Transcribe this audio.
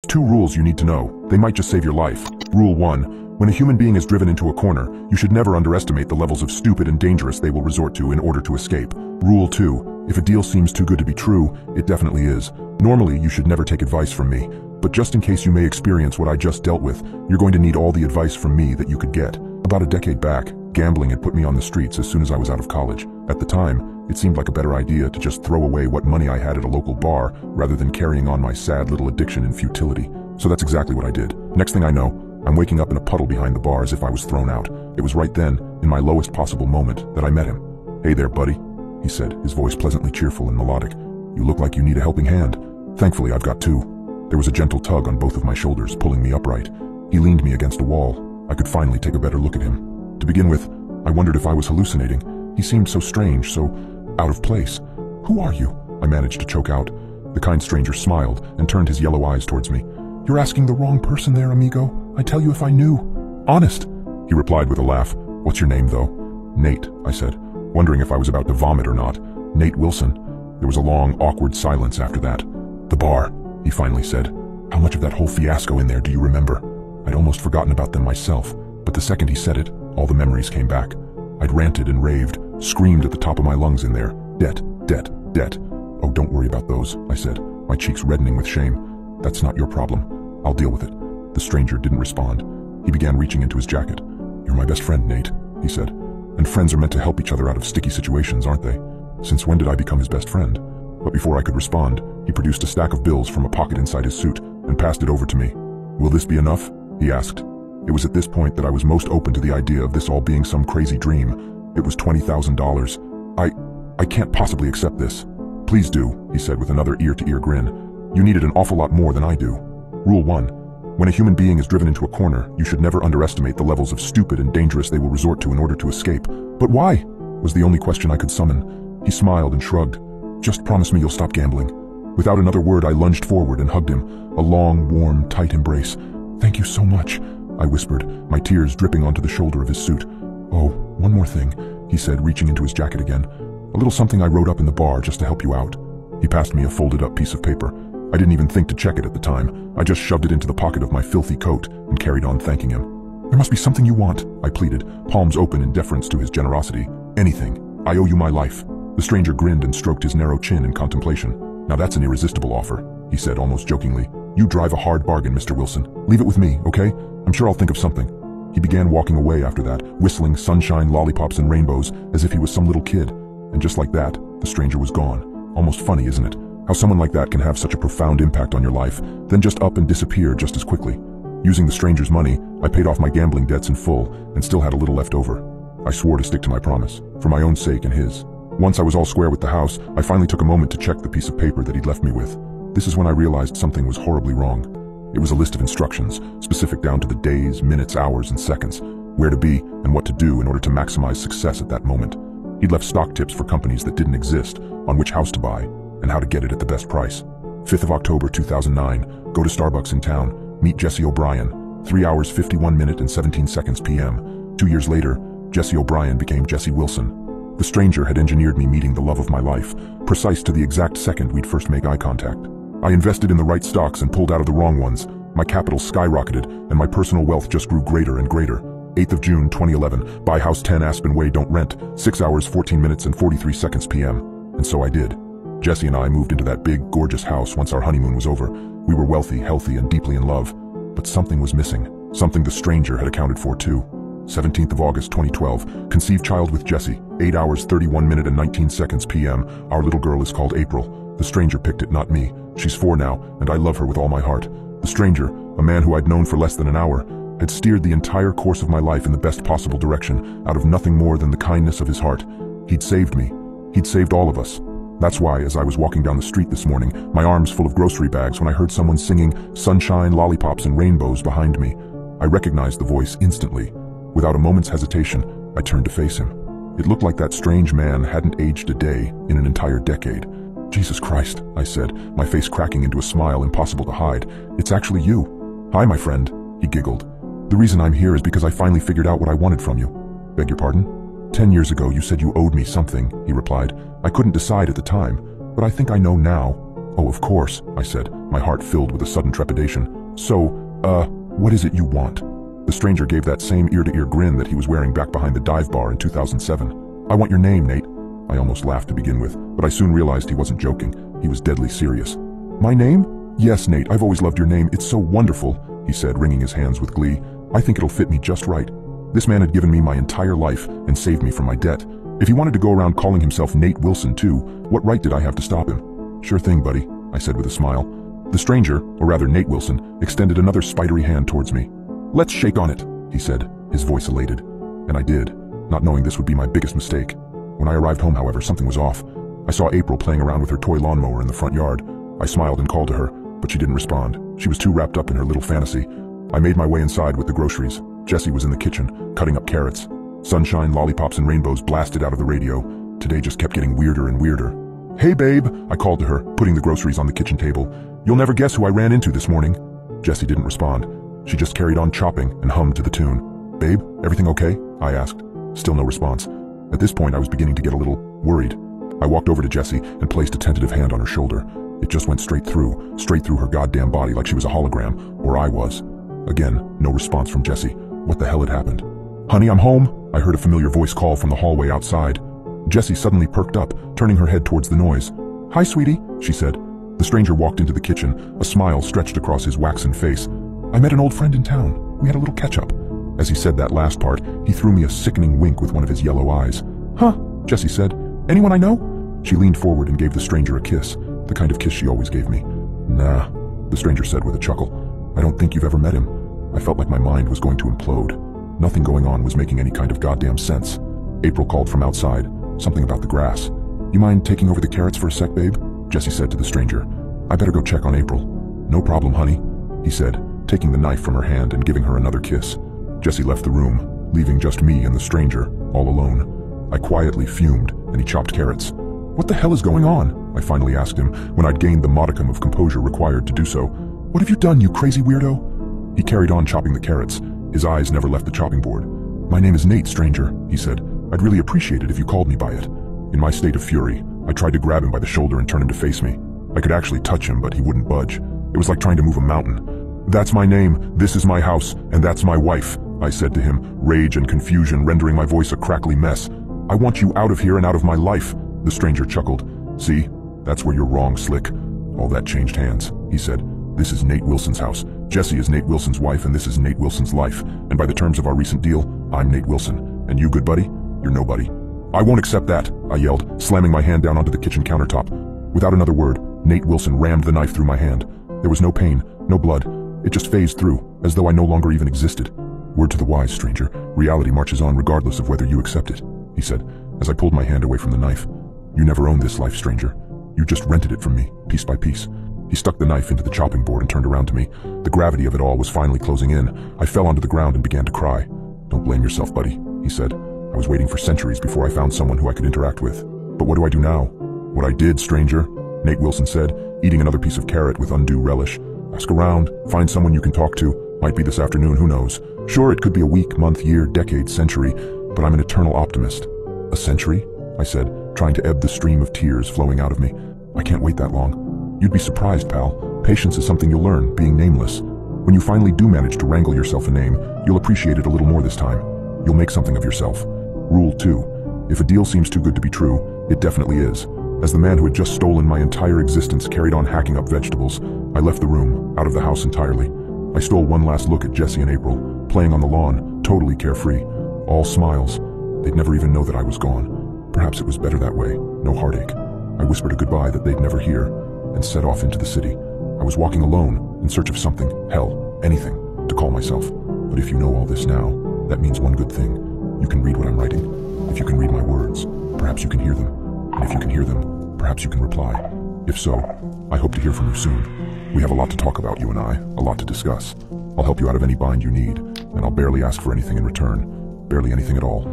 Two rules you need to know. They might just save your life. Rule 1. When a human being is driven into a corner, you should never underestimate the levels of stupid and dangerous they will resort to in order to escape. Rule 2. If a deal seems too good to be true, it definitely is. Normally, you should never take advice from me, but just in case you may experience what I just dealt with, you're going to need all the advice from me that you could get. About a decade back, gambling had put me on the streets as soon as I was out of college. At the time, it seemed like a better idea to just throw away what money I had at a local bar rather than carrying on my sad little addiction in futility. So that's exactly what I did. Next thing I know, I'm waking up in a puddle behind the bar as if I was thrown out. It was right then, in my lowest possible moment, that I met him. "Hey there, buddy," he said, his voice pleasantly cheerful and melodic. "You look like you need a helping hand." Thankfully, I've got two. There was a gentle tug on both of my shoulders, pulling me upright. He leaned me against a wall. I could finally take a better look at him. To begin with, I wondered if I was hallucinating. He seemed so strange, so out of place. "Who are you?" I managed to choke out. The kind stranger smiled and turned his yellow eyes towards me. "You're asking the wrong person there, amigo. I'd tell you if I knew. Honest," he replied with a laugh. "What's your name, though?" "Nate," I said, wondering if I was about to vomit or not. "Nate Wilson." There was a long, awkward silence after that. "The bar," he finally said. "How much of that whole fiasco in there do you remember?" I'd almost forgotten about them myself, but the second he said it, all the memories came back. I'd ranted and raved, screamed at the top of my lungs in there. "Debt, debt, debt." "Oh, don't worry about those," I said, my cheeks reddening with shame. "That's not your problem. I'll deal with it." The stranger didn't respond. He began reaching into his jacket. "You're my best friend, Nate," he said. "And friends are meant to help each other out of sticky situations, aren't they? Since when did I become his best friend?" But before I could respond, he produced a stack of bills from a pocket inside his suit and passed it over to me. "Will this be enough?" he asked. It was at this point that I was most open to the idea of this all being some crazy dream. It was $20,000. I can't possibly accept this." "Please do," he said with another ear-to-ear grin. "You needed an awful lot more than I do." Rule 1. When a human being is driven into a corner, you should never underestimate the levels of stupid and dangerous they will resort to in order to escape. "But why?" was the only question I could summon. He smiled and shrugged. "Just promise me you'll stop gambling." Without another word, I lunged forward and hugged him. A long, warm, tight embrace. "Thank you so much," I whispered, my tears dripping onto the shoulder of his suit. "Oh, one more thing," he said, reaching into his jacket again. "A little something I wrote up in the bar just to help you out." He passed me a folded-up piece of paper. I didn't even think to check it at the time. I just shoved it into the pocket of my filthy coat and carried on thanking him. "There must be something you want," I pleaded, palms open in deference to his generosity. "Anything. I owe you my life." The stranger grinned and stroked his narrow chin in contemplation. "Now that's an irresistible offer," he said almost jokingly. "You drive a hard bargain, Mr. Wilson. Leave it with me, okay? I'm sure I'll think of something." He began walking away after that, whistling sunshine, lollipops, and rainbows as if he was some little kid. And just like that, the stranger was gone. Almost funny, isn't it? How someone like that can have such a profound impact on your life, then just up and disappear just as quickly. Using the stranger's money, I paid off my gambling debts in full and still had a little left over. I swore to stick to my promise, for my own sake and his. Once I was all square with the house, I finally took a moment to check the piece of paper that he'd left me with. This is when I realized something was horribly wrong. It was a list of instructions, specific down to the days, minutes, hours, and seconds, where to be and what to do in order to maximize success at that moment. He'd left stock tips for companies that didn't exist, on which house to buy, and how to get it at the best price. 5th of October 2009, go to Starbucks in town, meet Jesse O'Brien, 3 hours 51 minutes and 17 seconds p.m. 2 years later, Jesse O'Brien became Jesse Wilson. The stranger had engineered me meeting the love of my life, precise to the exact second we'd first make eye contact. I invested in the right stocks and pulled out of the wrong ones. My capital skyrocketed, and my personal wealth just grew greater and greater. 8th of June 2011, buy house 10 Aspen Way, don't rent, 6 hours 14 minutes and 43 seconds p.m. And so I did. Jesse and I moved into that big, gorgeous house once our honeymoon was over. We were wealthy, healthy, and deeply in love. But something was missing. Something the stranger had accounted for too. 17th of August 2012, conceived child with Jesse, 8 hours 31 minutes and 19 seconds p.m. Our little girl is called April. The stranger picked it, not me. She's 4 now, and I love her with all my heart. The stranger, a man who I'd known for less than an hour, had steered the entire course of my life in the best possible direction, out of nothing more than the kindness of his heart. He'd saved me. He'd saved all of us. That's why, as I was walking down the street this morning, my arms full of grocery bags, when I heard someone singing Sunshine, Lollipops, and Rainbows behind me, I recognized the voice instantly. Without a moment's hesitation, I turned to face him. It looked like that strange man hadn't aged a day in an entire decade. "Jesus Christ," I said, my face cracking into a smile impossible to hide. "It's actually you." "Hi, my friend," he giggled. "The reason I'm here is because I finally figured out what I wanted from you." "Beg your pardon?" 10 years ago you said you owed me something," he replied. "I couldn't decide at the time, but I think I know now. "Oh, of course," I said, my heart filled with a sudden trepidation. "So, what is it you want?" The stranger gave that same ear-to-ear grin that he was wearing back behind the dive bar in 2007. "I want your name, Nate." I almost laughed to begin with, but I soon realized he wasn't joking. He was deadly serious. "My name? Yes, Nate, I've always loved your name. It's so wonderful," he said, wringing his hands with glee. "I think it'll fit me just right." This man had given me my entire life and saved me from my debt. If he wanted to go around calling himself Nate Wilson too, what right did I have to stop him? "Sure thing, buddy," I said with a smile. The stranger, or rather Nate Wilson, extended another spidery hand towards me. "Let's shake on it," he said, his voice elated. And I did, not knowing this would be my biggest mistake. When I arrived home, however, something was off. I saw April playing around with her toy lawnmower in the front yard. I smiled and called to her, but she didn't respond. She was too wrapped up in her little fantasy. I made my way inside with the groceries. Jessie was in the kitchen, cutting up carrots. Sunshine, lollipops, and rainbows blasted out of the radio. Today just kept getting weirder and weirder. "Hey, babe," I called to her, putting the groceries on the kitchen table. "You'll never guess who I ran into this morning." Jessie didn't respond. She just carried on chopping and hummed to the tune. "Babe, everything okay?" I asked. Still no response. At this point, I was beginning to get a little worried. I walked over to Jessie and placed a tentative hand on her shoulder. It just went straight through her goddamn body like she was a hologram, or I was. Again, no response from Jessie. What the hell had happened? "Honey, I'm home," I heard a familiar voice call from the hallway outside. Jessie suddenly perked up, turning her head towards the noise. "Hi, sweetie," she said. The stranger walked into the kitchen, a smile stretched across his waxen face. "I met an old friend in town. We had a little catch-up." As he said that last part, he threw me a sickening wink with one of his yellow eyes. "Huh," Jessie said. "Anyone I know?" She leaned forward and gave the stranger a kiss, the kind of kiss she always gave me. "Nah," the stranger said with a chuckle. "I don't think you've ever met him." I felt like my mind was going to implode. Nothing going on was making any kind of goddamn sense. April called from outside, something about the grass. "You mind taking over the carrots for a sec, babe?" Jessie said to the stranger. "I better go check on April." "No problem, honey," he said, taking the knife from her hand and giving her another kiss. Jessie left the room, leaving just me and the stranger, all alone. I quietly fumed, and he chopped carrots. "What the hell is going on?" I finally asked him, when I'd gained the modicum of composure required to do so. "What have you done, you crazy weirdo?" He carried on chopping the carrots. His eyes never left the chopping board. "My name is Nate, stranger," he said. "I'd really appreciate it if you called me by it." In my state of fury, I tried to grab him by the shoulder and turn him to face me. I could actually touch him, but he wouldn't budge. It was like trying to move a mountain. "That's my name, this is my house, and that's my wife," I said to him, rage and confusion rendering my voice a crackly mess. "I want you out of here and out of my life," the stranger chuckled. "See, that's where you're wrong, Slick. All that changed hands," he said. "This is Nate Wilson's house. Jessie is Nate Wilson's wife, and this is Nate Wilson's life. And by the terms of our recent deal, I'm Nate Wilson. And you, good buddy? You're nobody." "I won't accept that," I yelled, slamming my hand down onto the kitchen countertop. Without another word, Nate Wilson rammed the knife through my hand. There was no pain, no blood. It just phased through, as though I no longer even existed. "Word to the wise, stranger. Reality marches on regardless of whether you accept it," he said, as I pulled my hand away from the knife. "You never owned this life, stranger. You just rented it from me, piece by piece." He stuck the knife into the chopping board and turned around to me. The gravity of it all was finally closing in. I fell onto the ground and began to cry. "Don't blame yourself, buddy," he said. "I was waiting for centuries before I found someone who I could interact with. But what do I do now?" "What I did, stranger," Nate Wilson said, eating another piece of carrot with undue relish. "Ask around, find someone you can talk to. Might be this afternoon, who knows. Sure, it could be a week, month, year, decade, century, but I'm an eternal optimist." "A century?" I said, trying to ebb the stream of tears flowing out of me. "I can't wait that long." "You'd be surprised, pal. Patience is something you'll learn, being nameless. When you finally do manage to wrangle yourself a name, you'll appreciate it a little more this time. You'll make something of yourself. Rule 2. If a deal seems too good to be true, it definitely is. As the man who had just stolen my entire existence carried on hacking up vegetables, I left the room, out of the house entirely. I stole one last look at Jessie and April, playing on the lawn, totally carefree. All smiles. They'd never even know that I was gone. Perhaps it was better that way, no heartache. I whispered a goodbye that they'd never hear, and set off into the city. I was walking alone, in search of something, hell, anything, to call myself. But if you know all this now, that means one good thing. You can read what I'm writing. If you can read my words, perhaps you can hear them. And if you can hear them, perhaps you can reply. If so, I hope to hear from you soon. We have a lot to talk about, you and I, a lot to discuss. I'll help you out of any bind you need, and I'll barely ask for anything in return. Barely anything at all.